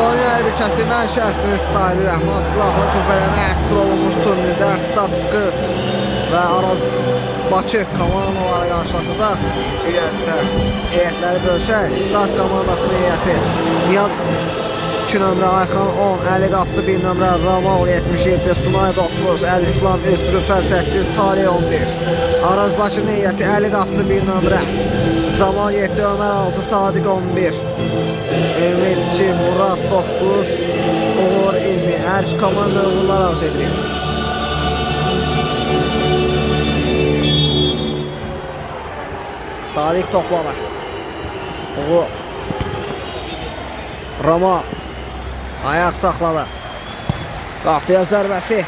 Kataloniya hərbiçəsi mənşəfinin staylı Rəhman silahlı qüvvələrinə əsir olunmuş turnirdə start fıqı və Araz Bakı komandaları qarşılaşacaq. Digərsə heyətləri bölüşək. Start komandasının heyəti Nihat 2 nömrə, Ayxan 10, Əli Qapçı 1 nömrə, Ramal 77, Sunay 9, Əli İslam 3, Rüfət 8, Talih 11. Araz Bakı'nın heyəti Əli Qapçı 1 nömrə, Camal 7, Ömər 6, Sadiq 11, Ümid 2, Murad 9, Uğur 20. Hər iki komanda uğurlar arzu edir. Sadiq toplama. Uğur. Ramal. Ayaq saxladı. Qapıya zərbəsi.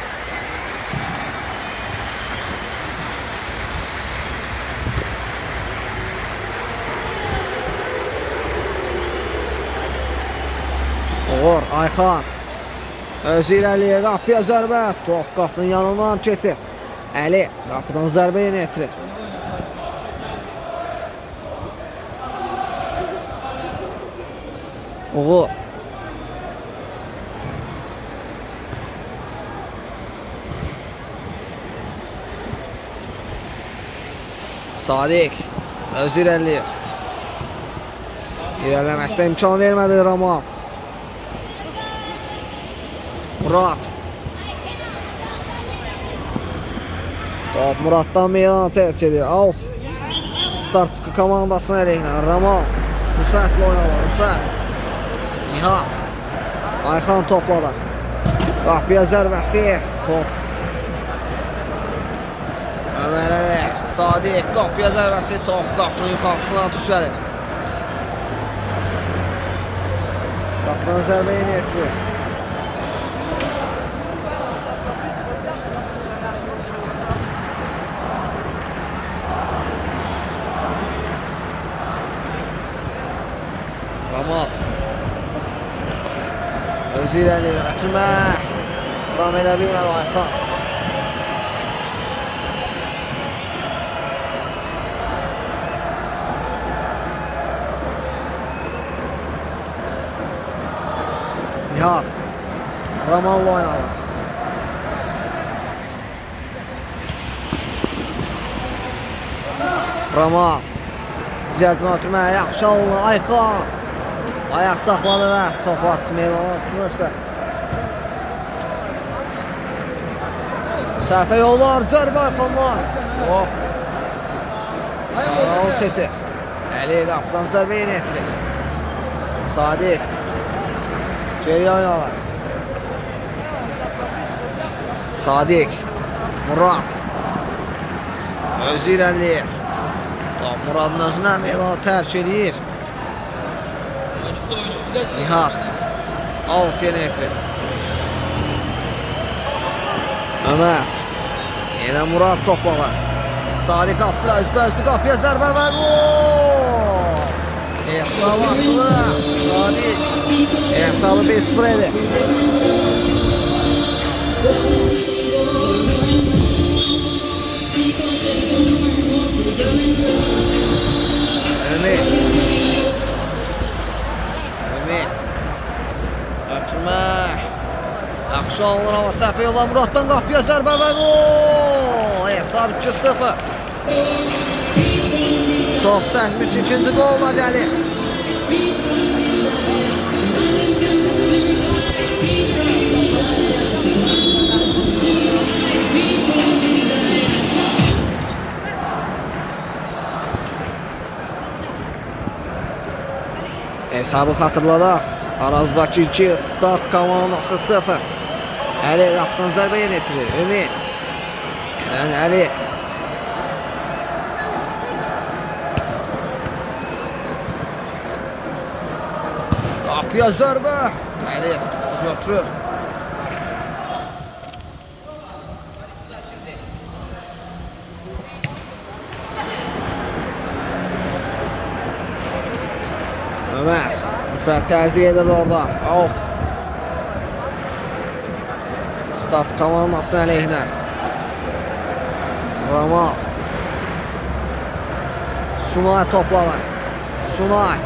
Uğur, Ayxan. Özü irəliyir, qapıya zərbə. Top qapının yanından keçir. Əli qapıdan zərbə yenə etirir. Uğur. Sadiq özü irəliyir. İrələməsinə imkan vermədi Ramal. Murad. Top Muraddan meydana terk edir. Auf. Start komandasının əleyhinə. Ramal. Rüfətlə oynadı. Rüfət. Nihat. Ayxan topladı. Qapıya zərbəsi. Top. Ömər Əli. Sadiq. Qapıya zərbəsi. Top qapının yuxarısına düşəlir. Qapıdan zərbə yeni etirir. Ramal. Özü irəliyir. Ötürmə. Davam edə bilmədi Ayxan. Nihat. Ramal'la oynadı. Ramal. Cəzini ötürməyə yaxşı alınır. Ayxan. Ayaq saxladı və top artıq meydana çıxmışdı. Səhvə yollar, zərbə Ayxanlar. Hop. Raul sesi. Əli qapıdan zərbə yenə etirir. Sadiq. Geriyə oynalar. Sadiq. Murad. Özü irəliyir. Top Muradın özünə meydana tərk edir. Nihat. Avs yenə etirir. Ömər. Yenə Murad topladı. Sadiq qapçı özbə-özlü qapıya zərbə və gol! Hesab açılır. Sadiq. Hesabı 1-0 edir. Ümid. Ötürmə. Yaxşı alınır ama səhvə yola Muraddan qapıya zərbə və gol! Hesab 2-0. Çox çəkmiş ikinci qolla gəlir. Hesabı xatırladaq. Araz Bakı 2, start komandası 0. Əli qapıdan zərbə yenə etirir. Ümid. Yəni Əli. Qapıya zərbə. Əli götürür. Ömər. Rüfət təzyiq edir orada. Out. Start komandasının əleyhinə. Ramal. Sunay topladı. Sunay.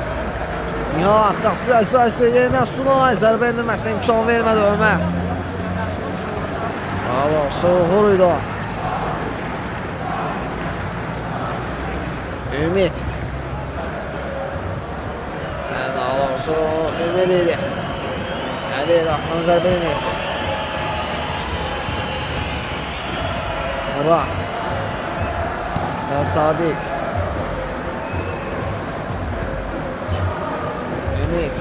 Nihat qapçı əzbəzdir. Yenidən Sunay zərbə endirməsinə imkan vermədi Ömər. Bravo, soğur idi o. Ümid. Daha doğrusu Ümid idi. Əli qapdan zərbə endirdi. Murat. Sadiq. Ümid.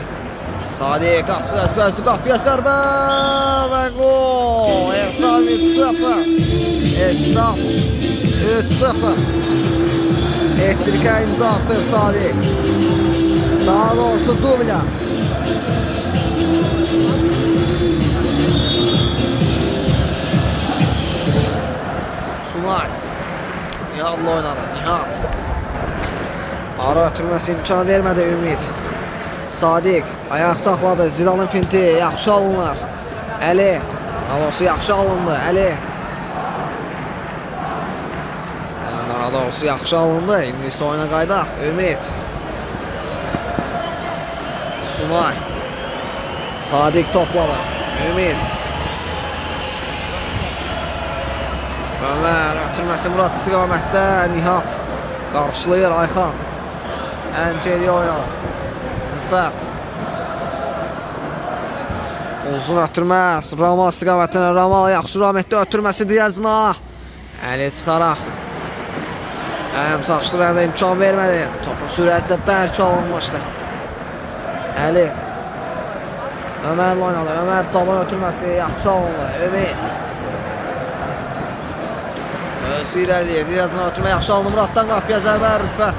Sadiq qapçı əzbəzdir. Qapıya zərbə və gol. Hesab 3-0. Hesab 3-0. Elektrikə imza atır Sadiq. Daha doğrusu dubla. Sunay. Nihat'la oynadı. Nihat. Ara ötürməsi imkan vermədi Ümid. Sadiq. Ayaq saxladı. Zidanın finti. Yaxşı alınlar. Əli. Doğrusu yaxşı alındı. Əli. Daha doğrusu yaxşı alındı. İndi isə oyuna qaydaq. Ümid. Sunay. Sadiq topladı. Ümid. Ömər ötürməsi Murat istiqamətdə. Nihat qarşılayır Ayxan. Ən geriyə oynadı. Rüfət. Uzun ötürməz. Ramal istiqamətində. Ramal yaxşı Ramətdə ötürməsi digər cinah. Əli çıxaraq. Əm saxşıranda imkan vermədi. Topun sürətdə bərk alınmışdı. Əli. Ömərlə oynadı. Ömər topun ötürməsi yaxşı alındı. Ümid. Özü irəliyir. Dirəcına ötürmə yaxşı alındı. Muratdan qapıya zərbə. Rüfət.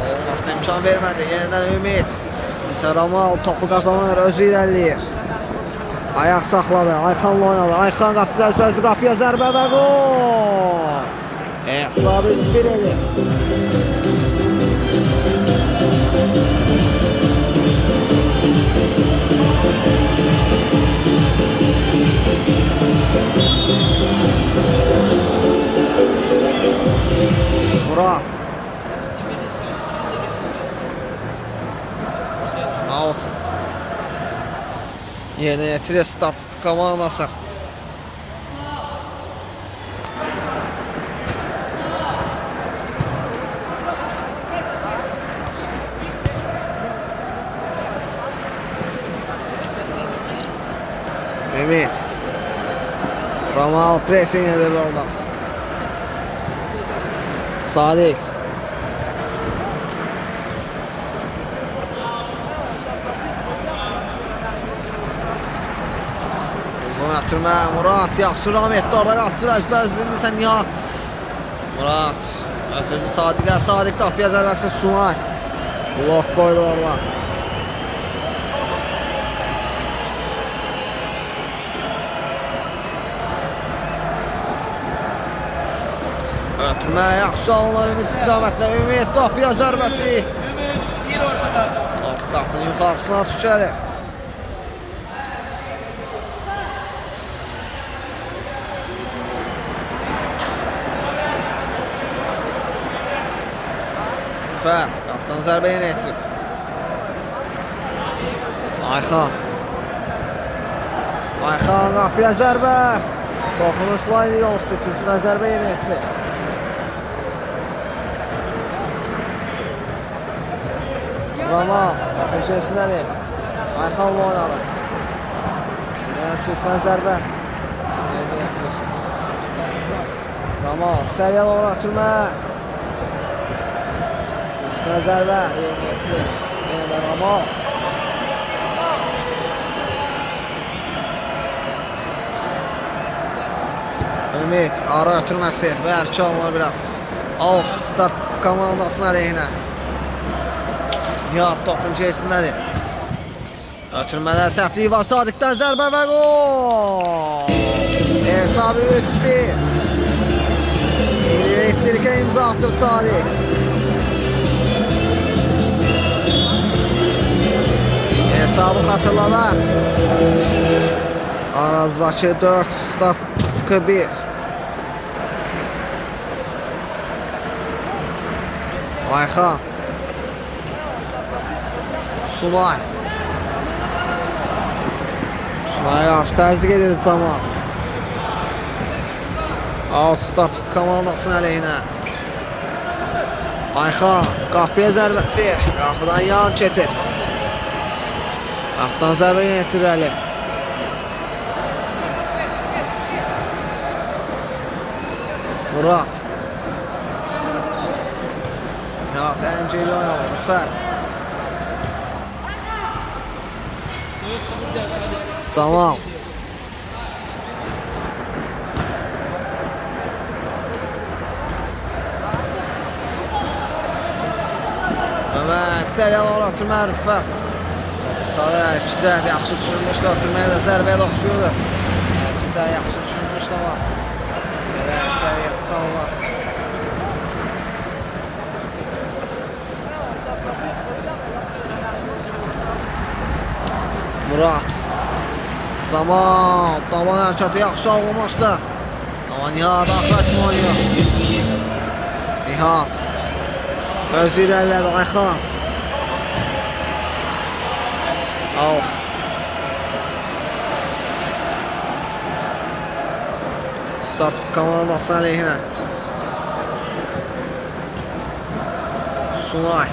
Olmasına imkan vermədi. Yenidən Ümid. İsə Ramal topu qazanır. Özü irəliyir. Ayaq saxladı. Ayxanla oynadı. Ayxan qapısı əzbəzdir. Qapıya zərbə və gol. Hesab 3-1 edir. Murat. Out. Yeni Trestap komandası. Ümid. Ramal pressing edir orada. Sadiq. Uzun ötürmə. Murat yaxşı Ramətdə orada qapçı əzbəzdir. Sən Nihat. Murat. Ötürdü Sadiqə. Sadiq qapıya zərbəsi Sunay. Blok qoydu orada. Ötürmə yaxşı alınır Ümid istiqamətlə. Ümid qapıya zərbəsi. Ümid istəyir ortada. Top qapının yuxarısına düşəli. Rüfət qapıdan zərbə yenə etirib. Ayxan. Ayxan qapıya zərbə. Toxunuş var idi yol üstü üçüncüdən zərbə yenə etirib. Ramal, bakın içerisindədir. Ayxanla oynadı. Üçüncüdən zərbə. Yenə getirir. Ramal, içəriyə doğru ötürmə. Üçüncüdən zərbə. Yenə getirir. Yenə də Ramal. Ümid, ara ötürməsi. Bərk alınır biraz. Out, start komandasının əleyhinə. Nihat topun içerisindədir. Ötürmədə səhvliyi var. Sadiqdən zərbə və gol. Hesabı 3-1. Elektrikə imza atır Sadiq. Hesabı xatırlanar. Araz Bakı 4, Start 1. Ayxan. Sunay. Sunay yaxşı təzyiq edir Camal. Out start komandasının əleyhinə. Ayxan qapıya zərbəsi. Qapıdan yan keçir. Qapıdan zərbə yetirir Əli. Murat. Ya təncəli oynalır. Rüfət. Camal. Ömər, içəriyə doğru ötürmə Rüfət. Sarı Kicər yaxşı düşünmüşdü, ötürməyə də zərbəyə də oxşuyurdu. Kicər yaxşı düşünmüşdü ama belə içəriyə qısallar. Murat. Camal, taban hərəkəti yaxşı alınmışdı. Ama Nihat Axraçım oynuyor. Nihat. Öz irəlilədi Ayxan. Auf. Start komandası əleyhinə. Sunay.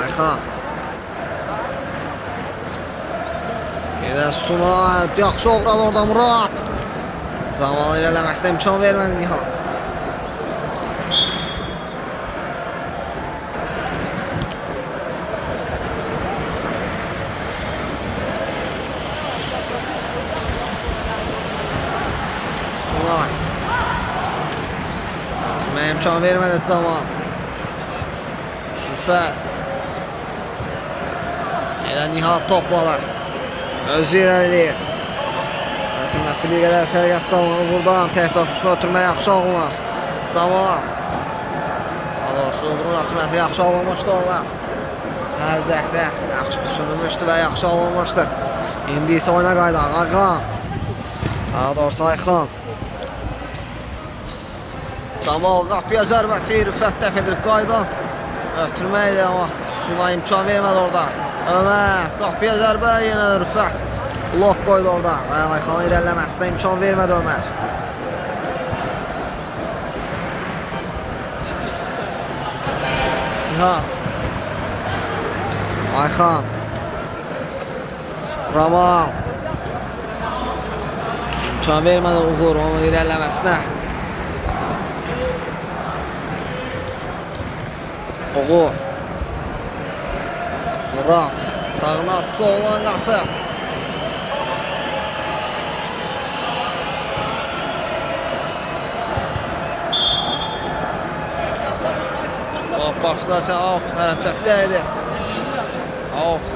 Ayxan. Yenə Sunay. Yaxşı oğradı orada Murat. Zaman ilerlemezse imkan vermedi Nihat. Sunay. Tümeye imkan vermedi Zaman. Rüfət. Elə Nihat topladı. Özü irəliləyir. Ötürməsi bir qədər sərgəs salınır buradan. Təhvizat üstünə ötürmə yaxşı alınır. Camal. Doğrusu uğurun ötürməsi yaxşı alınmışdı orada. Hər cəhdə yaxşı düşünülmüşdü və yaxşı alınmışdı. İndi isə oyuna qaydaq. Ayxan. Daha doğrusu Ayxan. Camal qapıya zərbəsi. Rüfət dəf edir qaydan. Ötürmə idi amma Sunay imkan vermədi orada. Ömər qapıya zərbə yenə Rüfət. Blok koydu orada. Ayxanın irəliləməsinə imkan vermədi Ömər. Nihat. Ayxan. Ramal. İmkan vermədi Uğur onun irəliləməsinə. Uğur. Murat. Sağına soluna qaçır. Başlarsa out hərəkətdəydi. Out.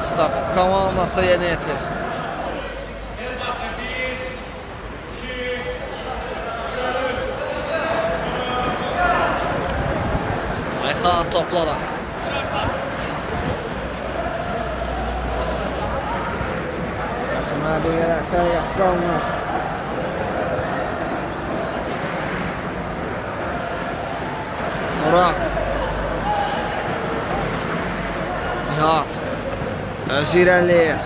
Start komandası yerinə yetirir. Ayxan topladı. Ötürməli yerəsə yaxşı alınır. Murat. Nihat. Özü irəliləyir.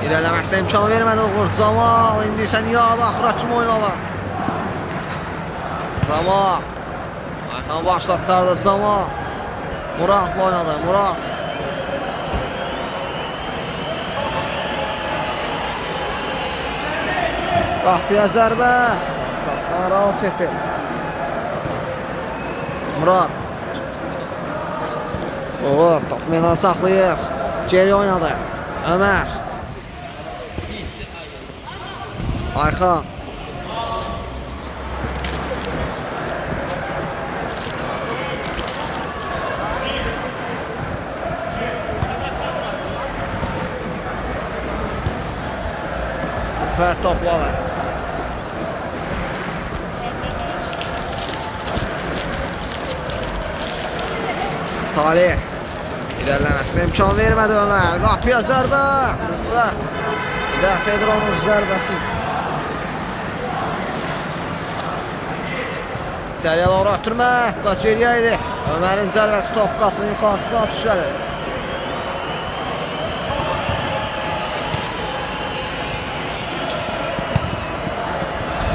İrəliləməsinə imkan vermədi Uğur. Camal. İndi isə Nihat Axraçım oynalar. Ramal. Ayxan başla çıxardı Camal. Muratla oynadı. Murat. Qapıya zərbə. Qapıya rahat keçir. Murat. Uğur top meydan saxlayır. Geri oynadı. Ömər. Ayxan. Rüfət topladı. Talih. İlerlemesine imkan vermedi Ömer. Qapıya zərbə. Rüfət. Dəf edir onun zərbəsi. İçəriyə doğru ötürmə. Hətta geriyə idi. Ömərin zərbəsi top qapının yuxarısına düşər.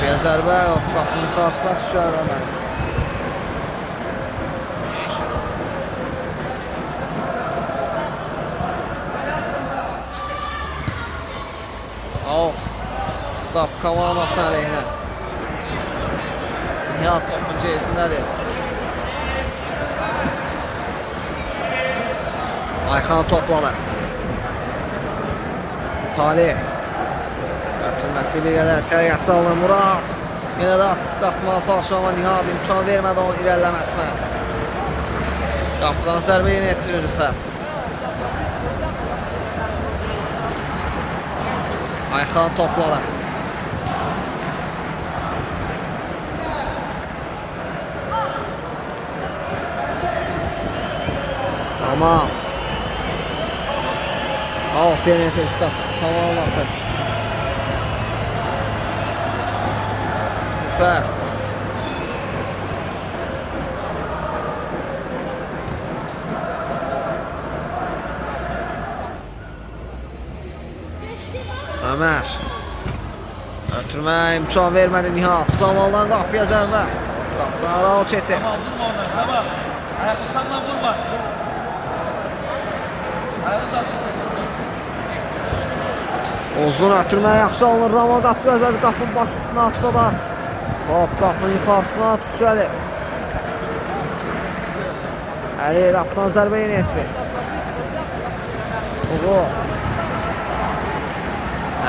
Bir zərbə qapının yuxarısına düşər Ömər. Out. Start komandası əleyhinə. Nihat topun gerisindədir. Ayxan topladı. Talih. Ötülməsi bir qədər səriyyəsi alınır Murad. Yenə də qatmağa çalışır amma Nihat imkan vermədi onun irəliləməsinə. Qapıdan zərbə yenə yetirir Rüfət. Ayxan topladı. Tamam. Alt yerine yetir start. Tamam olmasın. Rüfət. Ömer. Ötürmə imkan vermədi Nihat. Zamandan qapıya zərbə. Qapıdan aralı keçir. Tamam vurma ondan tamam. Ayaklı sağlam vurma. Ayağını da atın sen. Uzun ötürmə yaxşı alınır. Ramon qapı gözlədi. Qapının başı üstünə atsa da. Top qapının yuxarısına düşür Əli. Əli qapıdan zərbə yenə yetirir. Uğur.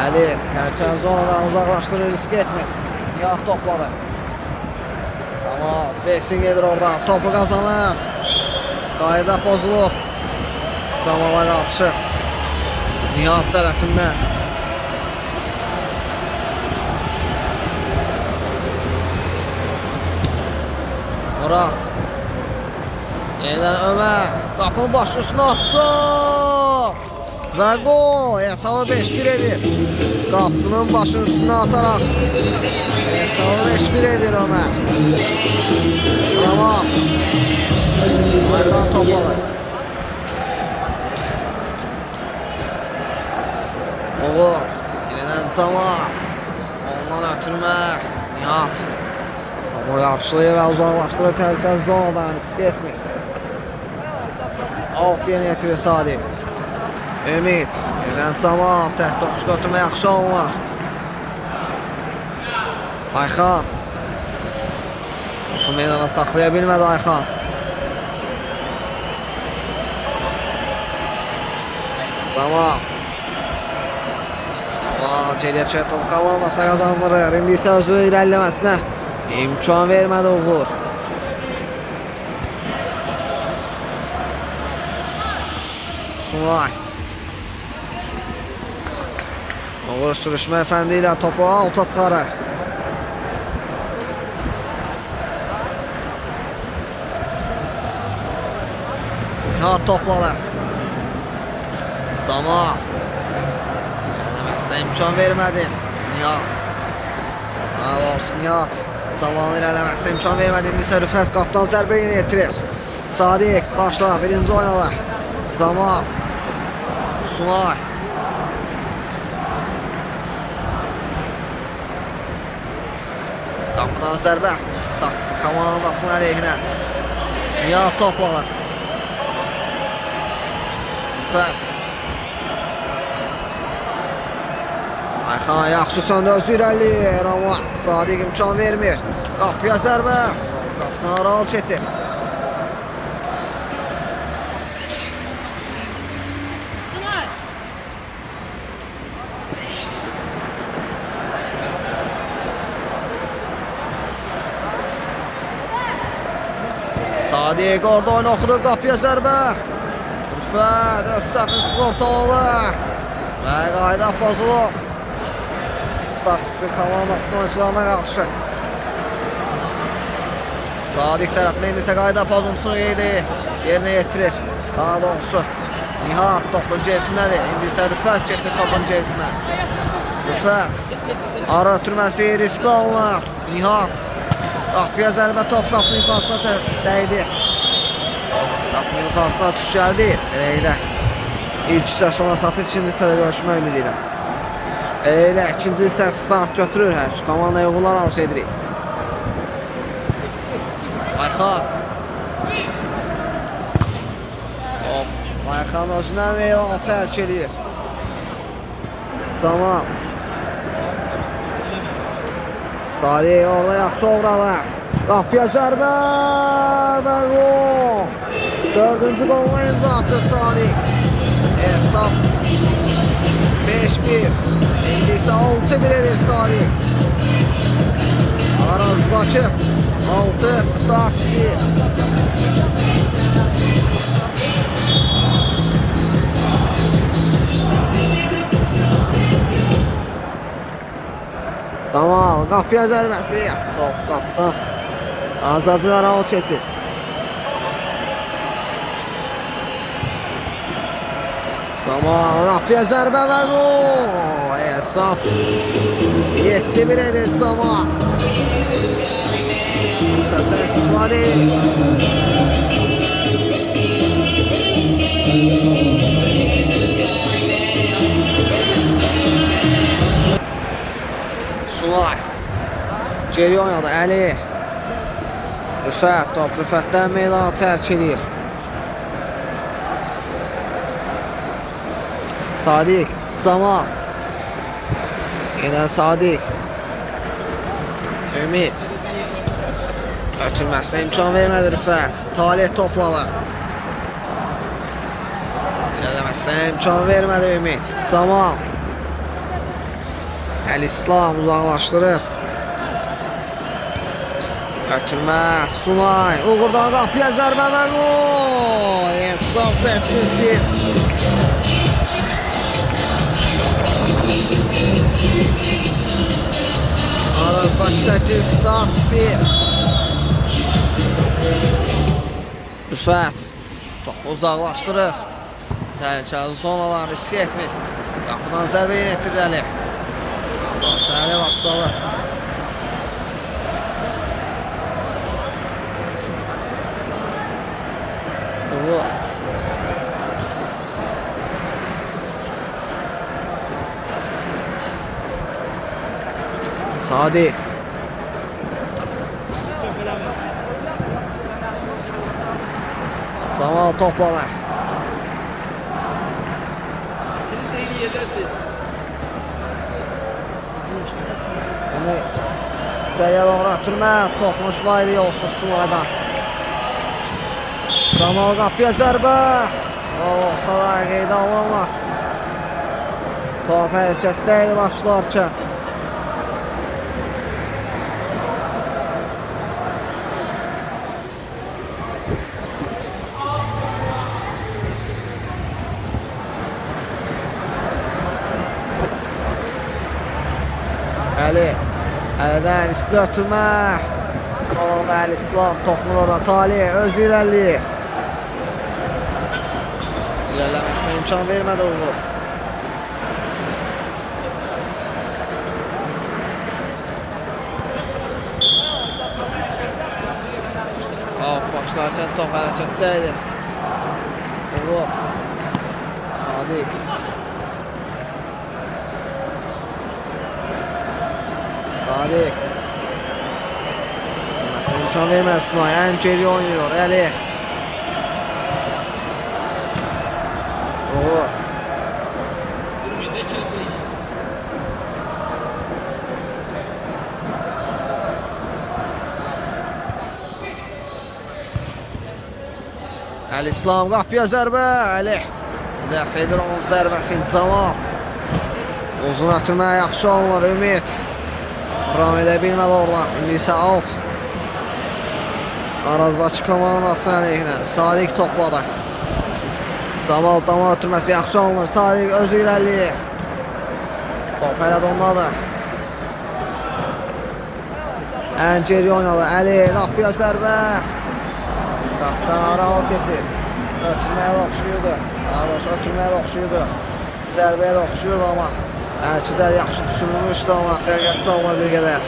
Əli tərkən zonadan uzaqlaşdırır, risk etmir. Nihat topladı. Tamam, pressing edir oradan. Topu qazanır. Qayda pozulur. Camala qarşı. Nihat tərəfindən. Murad. Yeniden Ömer. Qapının başı üstünə atsın. Və gol. Hesabı 5-1 edir. Qapının başının üstünə ataraq. Hesabı 5-1 edir Ömer. Tamam. Aydan topladı. Uğur. Yeniden tamam. Ondan ötürmə. Nihat. Topu yaxşılayır və uzaqlaşdırır. Təhlükəli zonadan risk etmir. Auf yenə yetirir Sadiq. Ümid. Yenən tamam. Tək toxuşda ötürmə yaxşı alınlar. Ayxan. Topu meydana saxlaya bilmədi Ayxan. Tamam. Ama geriyə çıxır topu komandası qazandırır. İndi isə özü irəliləməsinə imkan vermədi Uğur. Sunay. Uğur sürüşmə efendi ilə topu alta çıxarır. Nihat topladı. Tamam. Eləməsinə imkan vermədi. Nihat. Al olsun Nihat. Zamanı irəliləməsinə imkan vermədi. İndi isə Rüfət qapdan zərbə yenə yetirir. Sadiq başla. Birinci oynalar. Zaman. Sunay. Qapıdan zərbə. Start komandasının əleyhinə. Nihat topladı. Rüfət. Ayxan yaxşı söndü özü irəliyir amma Sadiq imkan vermir. Qapıya zərbə. Qapıdan aralı keçir. Sadiq orada oyunu oxudu. Qapıya zərbə. Rüfət öz səhvini sığortaladı. Və qayda pozulur. Start bir komandasının oyuncularına qarşı. Sadiq tərəfinə indi isə qayda pozuntusunu yerinə yetirir. Daha doğrusu Nihat topun gerisindədir. İndi isə Rüfət keçir topun gerisinə. Rüfət ara ötürməsi riskli alınır. Nihat Qapıya zərbə, top qapının yuxarısına dəydi. Qapının yuxarısına tuş gəldi. Elə ilk hissə sona satıb ikinci hissədə görüşmək ümid edirəm. Elə ikinci hissə start götürür hər iki komandaya uğurlar arzu edirik. Ayxan. Ayxan özündən meydanı tərk edir. Tamam. Salih orada yaxşı oğralar. Qapıya zərbə və gol. Dördüncü qoluna imza atır Salih. Hesab 5-1. İndi isə 6-1 edir Salih. Araz Bakı 6 start 1. Tamam, qapıya zərbəsi. Top qapıdan. Azadlar al keçir. Tamam, qapıya zərbə və gol. Hesab 7-1 edir Tamam. Fürsətdən istifadə. Sunay. Geri oynadı Əli. Rüfət, top Rüfətdən meydanı tərk edir. Sadiq, Zaman. Yenə Sadiq. Ümid. Ötürməsinə imkan vermədi Rüfət. Talih topladı. İlerləməsinə imkan vermədi Ümid. Zaman. Əl-İslam uzaqlaşdırır. Ötürmə, Sunay. Uğurdan qapıya zərbə və gol. Hesab 8-1. Araz Bakı 8 start 1. Rüfət topu uzaqlaşdırır. Təhlükəli zonalar risk etmir. Qapıdan zərbə yönetilir Əli. Səhələ başladı. Uğur. Sadi. Zaman topladı. Evet. İçeriye doğru ötürmə. Toxmuş vaydı yolsuz Sunaydan. Zaman qapıya zərbə. Olsa qeydə alanlar. Top hərəkətdəydi başlarkən. Əli. Əlidən riskli ötürmə. Sonunda Əl-İslam toxunur orada. Talih öz irəliyir. İlerləməsinə imkan vermədi Uğur. Alt başlarkən top hərəkətdəydi. Uğur. Sadiq. Sadiq. Tutmasına imkan vermədi Sunay. Ən geri oynuyor Əli. Uğur. Əl-İslam qapıya zərbə. Əli. Dəf edir onun zərbəsini Zaman. Uzun ötürməyə yaxşı alınır Ümid. Ram edə bilmədi oradan. İndi isə alt. Araz Bakı komandasının əleyhinə. Sadiq topladı. Zaman ötürməsi yaxşı alınır. Sadiq özü irəliyir. Top hələ də ondadır. Ən geri oynadı. Əli qapıya zərbə. Qapıdan aralı keçir. Ötürməyə də oxşuyurdu. Daha doğrusu ötürməyə də oxşuyurdu. Zərbəyə də oxşuyurdu amma hər iki də yaxşı düşünülmüşdü amma sərgəsiz alınır bir qədər.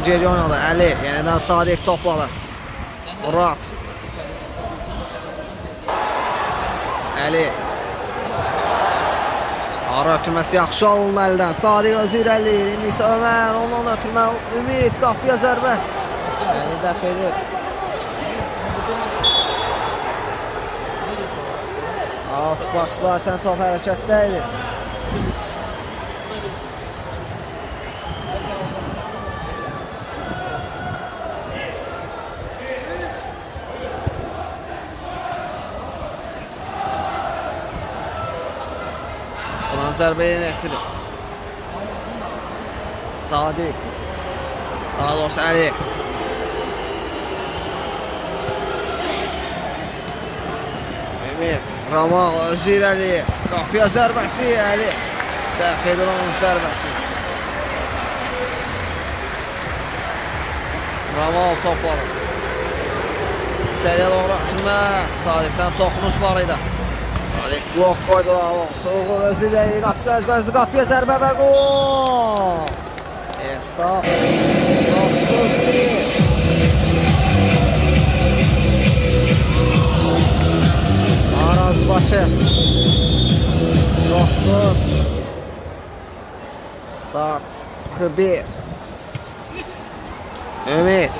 geri oynadı. Əli yenidən Sadiq topladı. Murat. Əli. Ara ötürməsi yaxşı alındı Əlidən. Sadiq özü irəliləyir. İndi isə Ömər. Ondan ötürmə. Ümid qapıya zərbə. Əli dəf edir. Alt başlarkən top hərəkətdə idi. Bulan zərbə yenə etilir. Sadiq. Daha doğrusu Əli. Ümid. Ramal özü irəliyir. Qapıya zərbəsi Əli. Dəf edir onun zərbəsi. Ramal toplanır. İçəriyə doğru ötürmə. Sadiqdən toxunuş var idi. Sadiq blok qoydu. Soğur özü irəliyir. Qapıya zərbə və qol. Hesab. 9-1. Araz Bakı 9 Start 1 Ümid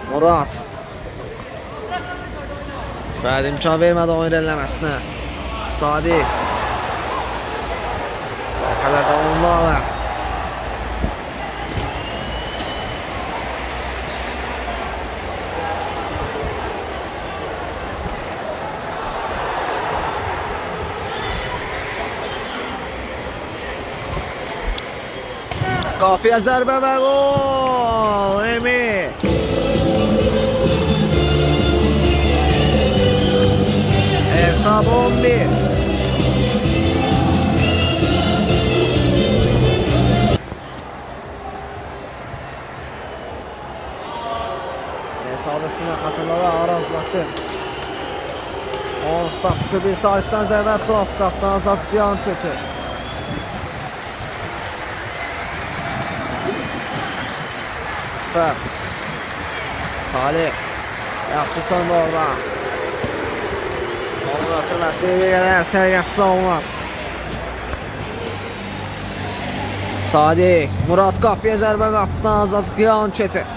Murat Fədi imkan vermədi onun irəliləməsinə. Sadiq top hələ də ondadır. Qapıya zərbə və qol! Ümid! Hesab 11. Hesabısını xatırladı Araz Bakı. 10 start 1 Sadiqdən zərbə top qapdan Azad Qiyan keçir. Fət Talib yaxşı söndü orada. Onun ötürməsi bir qədər sərgəsiz alınır. Sadiq Murat qapıya zərbə qapıdan Azad Qiyan keçir.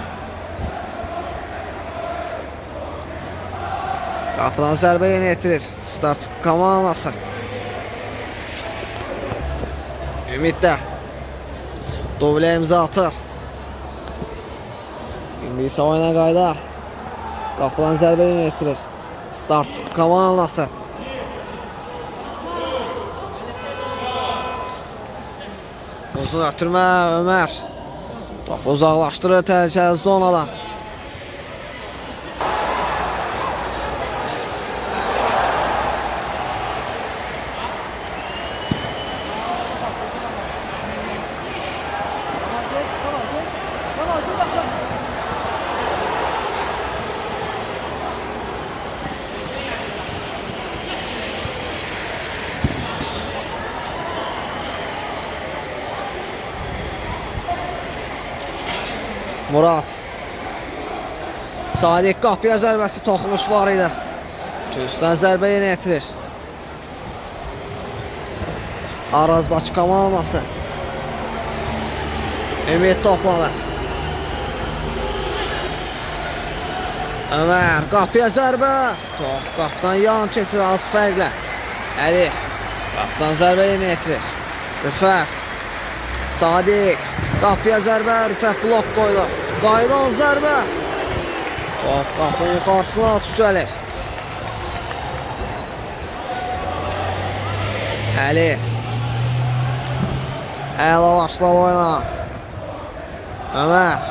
Qapıdan zərbə yenə etirir. Start komandası. Ümid də Dovlə imza atır. İndi isə oyuna qayda. Qapıdan zərbə yenə etirir. Start komandası. Uzun ötürmə Ömər. Top uzaqlaşdırır təhlükəli zonadan. Murat Sadiq qapıya zərbəsi toxunuş var idi. Üstdən zərbə yenə etirir. Araz Bakı komandası. Ümid topladı. Ömər qapıya zərbə. Top qapıdan yan keçir az fərqlə. Əli qapıdan zərbə yenə etirir. Rüfət Sadiq qapıya zərbə. Rüfət blok qoydu. Qaydan zərbə. Top qapının yuxarısına düşəlir. Əli Əla başladı oyuna. Ömər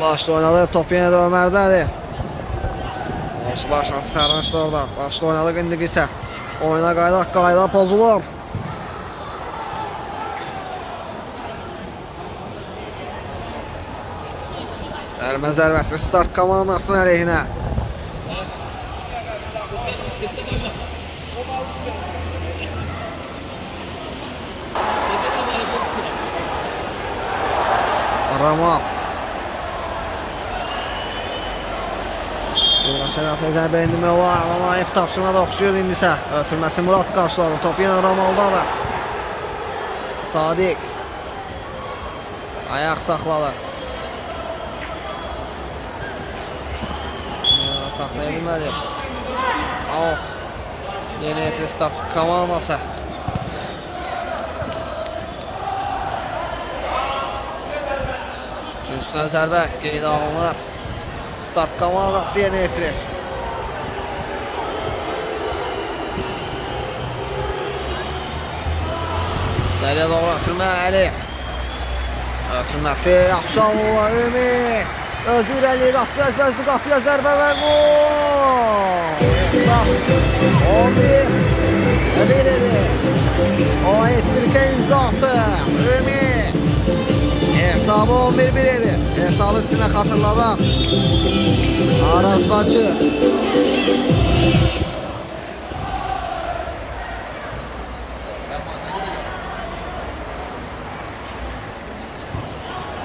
başla oynadı. Top yenə də Ömərdədir. Başla çıxarmışdı orada. Başla oynadı. İndi isə oyuna qayda pozulur. Zərbə zərbəsi start komandasının əleyhinə. Ramal. Şərəf zərbə endirmək olar. Ramayev tapşırına da oxşuyur indisə. Ötürməsi Murad qarşıladı. Top yenə Ramalda da. Sadiq. Ayaq saxladı. Saxlaya bilmədi. Out. Yeni etir start komandası. Üstdən zərbə qeydə alınır. Start komandası yeni etirir. Səriyə doğru ötürmə Əli. Ötürməsi yaxşı alırlar Ümid. Özü irəli qapıya əzbəzli qapıya zərbə və gol. Sağ. 11. Bir edir. O ettirikə imza atır. Ümid. Hesabı 11-1 edir. Hesabı sizinlə xatırladaq. Araz Bakı.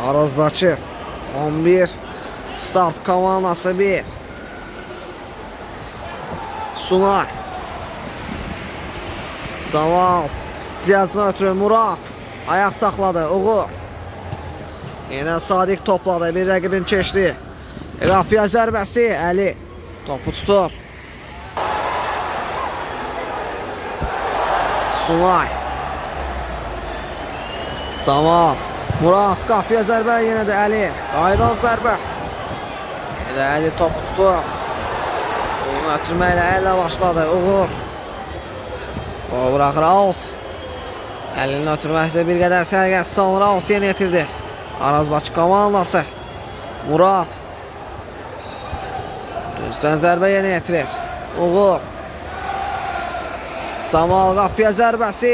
Araz Bakı 11. Start komandası 1. Sunay. Caval. Diyazına ötürü Murad. Ayaq saxladı. Uğur. Yenə Sadiq topladı. Bir rəqibin keçdi. Qapıya zərbəsi Əli. Topu tutur. Sunay. Camal. Murad qapıya zərbə yenə də Əli. Qaydan zərbə. Yenə də Əli topu tutur. Onu ötürməklə Əli başladı. Uğur. O bıraxır out. Əlinin ötürməklə bir qədər sərgəs salır. Out yenə yetirdi. Araz Bakı komandası. Murad. Düzdən zərbə yenə yetirir. Uğur. Camal qapıya zərbəsi.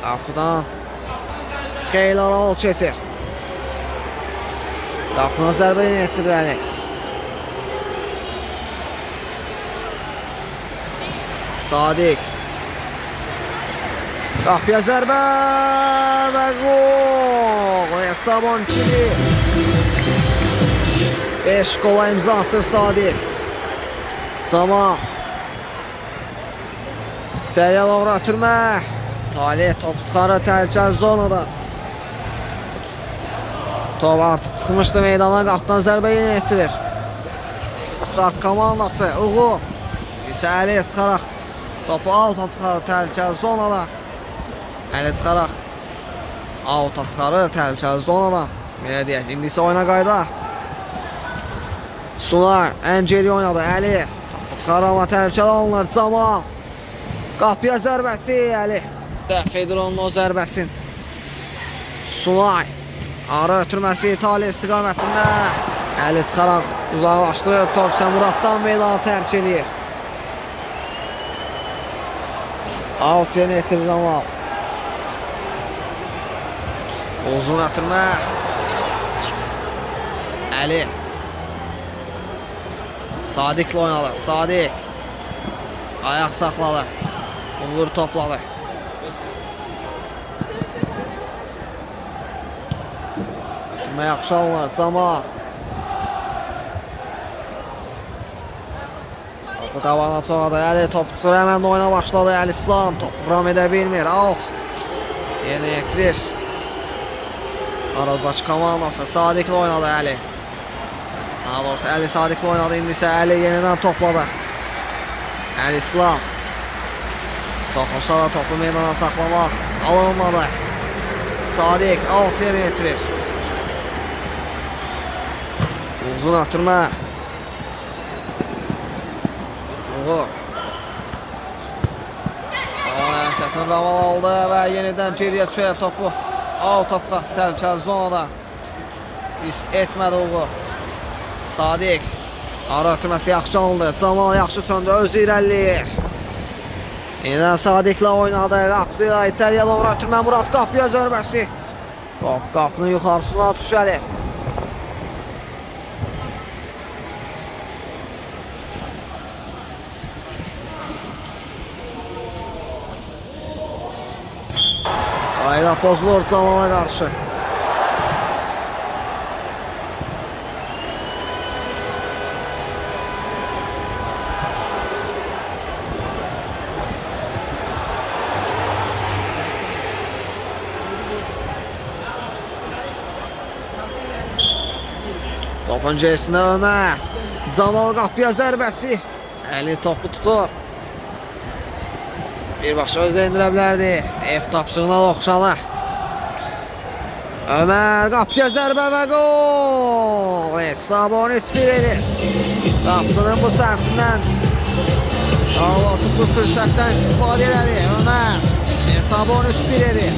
Qapıdan xeyli aralı keçir. Qapına zərbə yenə yetirir Əli. Sadiq. Qapıya zərbə və gol. Hesab 12. 5 qola imza atır Sadiq. Tamam. Səriyə doğru ötürmə. Talih top çıxarır təhlükəli zonadan. Top artıq çıxmışdı meydana. Qapıdan zərbə yenə yetirir. Start komandası Uğur. İsə Əli çıxaraq topu out'a çıxarır təhlükəli zonadan. Əli çıxaraq out'a çıxarır təhlükəli zonadan. Belə deyək. İndi isə oyuna qayda. Sunay ən geri oynadı Əli. Topu çıxarır amma təhlükəli alınır. Camal. Qapıya zərbəsi Əli. Dəf edir onun o zərbəsin. Sunay. Ara ötürməsi Talih istiqamətində. Əli çıxaraq uzaqlaşdırır. Top isə Muraddan meydanı tərk edir. Out yenə etirir Ramal. Uzun ötürmə. Əli. Sadiqlə oynadı. Sadiq. Ayaq saxladı. Uğur topladı. Tutma yaxşı alınır. Camal. Topu qabağına çoğadır. Əli top tutur. Həmən də oyuna başladı. Əli İslam. Top ram edə bilmir. Out. Yenə yetirir. Araz Bakı komandası Sadiqlə oynadı Əli. Daha doğrusu Əli Sadiqlə oynadı. İndi isə Əli yenidən topladı. Əli İslam. Toxunsa da topu meydana saxlamaq alınmadı. Sadiq out yenə yetirir. Uzun ötürmə. Uğur. Hərəkətin Ramal aldı və yenidən geriyə düşərək topu out'a çıxartdı təhlükəli zonada. Risk etmədi Uğur. Sadiq. Ara ötürməsi yaxşı alındı. Camal yaxşı çöndü. Özü irəliləyir. Yenə Sadiqlə oynadı. Qapıya içəriyə doğru ötürmə. Murad qapıya zərbəsi. Top qapının yuxarısına düşəlir. Ayda pozulur Camala qarşı. Topun gerisində Ömər. Camal qapıya zərbəsi. Əli topu tutur. Birbaşa özə indirə bilərdi. F tapşığına oxşalı. Ömər qapıya zərbə və gol. Sabonic 1 edir. Qapısının bu səhvindən Ağlarçıq bu fürsətdən istifadə elədi. Ömər Sabonic 1 edir.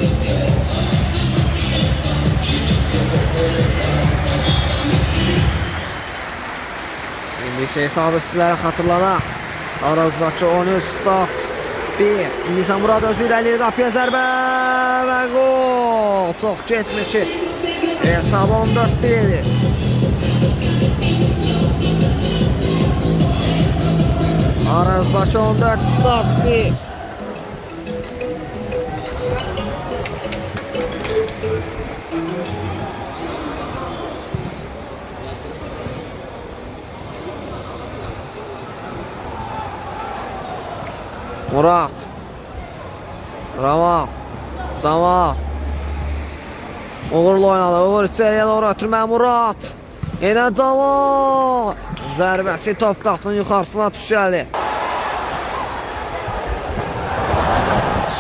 İndi ise hesabı sizlərə xatırladaq. Arazbaçı 13 start 1. İndi isə Murad özü irəlir qapıya zərbə və gol. Çox keçmir ki. Hesabı 14-1 edir. Arazbaçı 14 start 1. Murad Ramal Camal uğurlu oynadı. Uğur içeriye doğru ötürmə Murad. Yenə Camal. Zərbəsi top qapının yuxarısına tuş gəldi.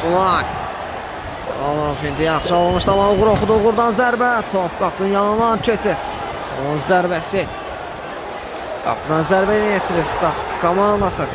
Sulay. Alan finti yaxşı alınmışdı ama Uğur oxudu. Uğurdan zərbə. Top qapının yanından keçir. Onun zərbəsi. Qapıdan zərbə ilə yetirir start komandası.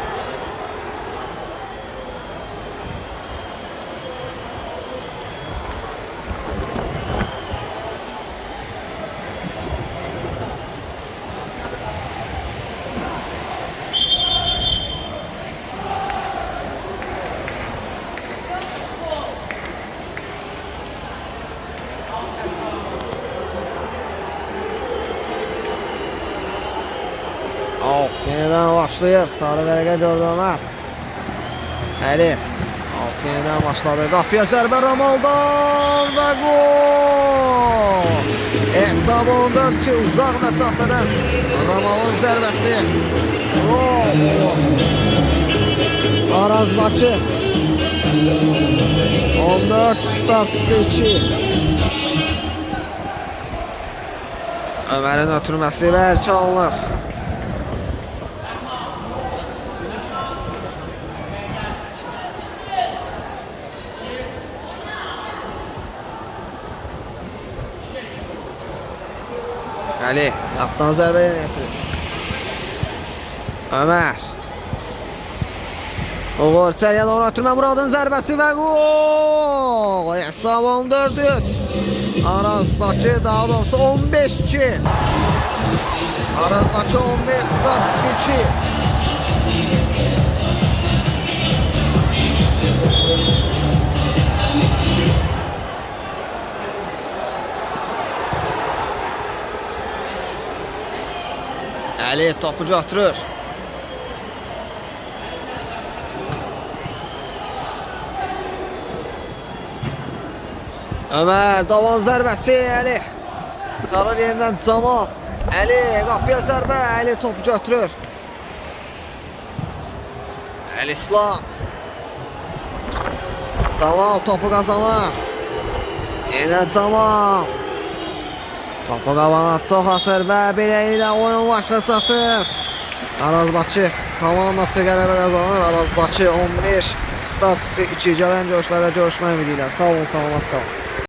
Yeniden başlayır. Sarı vərəqə gördü Ömər. Əli. Yeniden başladı. Qapıya zərbə Ramaldan və gol. Hesab 14-2 uzaq məsafədən Ramalın zərbəsi. Gol. Arazbaçı 14 start 2. Ömər'in ötürməsi bərk alınır. Ali yaptan zərbəyə getirir. Ömər. Uğur içeriye doğru ötürmə Muradın zərbəsi və gol. Hesab 14-3. Arazbaçı daha doğrusu 15-2. Arazbaçı 15 start 2. Ali topu götürür. Ömər davan zərbəsi Ali. Çıxarır yerindən Camal. Ali qapıya zərbə. Ali topu götürür. Ali İslam. Camal topu qazanır. Yenə Camal. Topu qabana çox atır və beləliklə oyun başa çatır. Arazbaçı komandası qələbə qazanır. Arazbaçı 15 start 2 gələn görüşlərdə görüşmək ümidi ilə. Sağ olun, salamat qalın.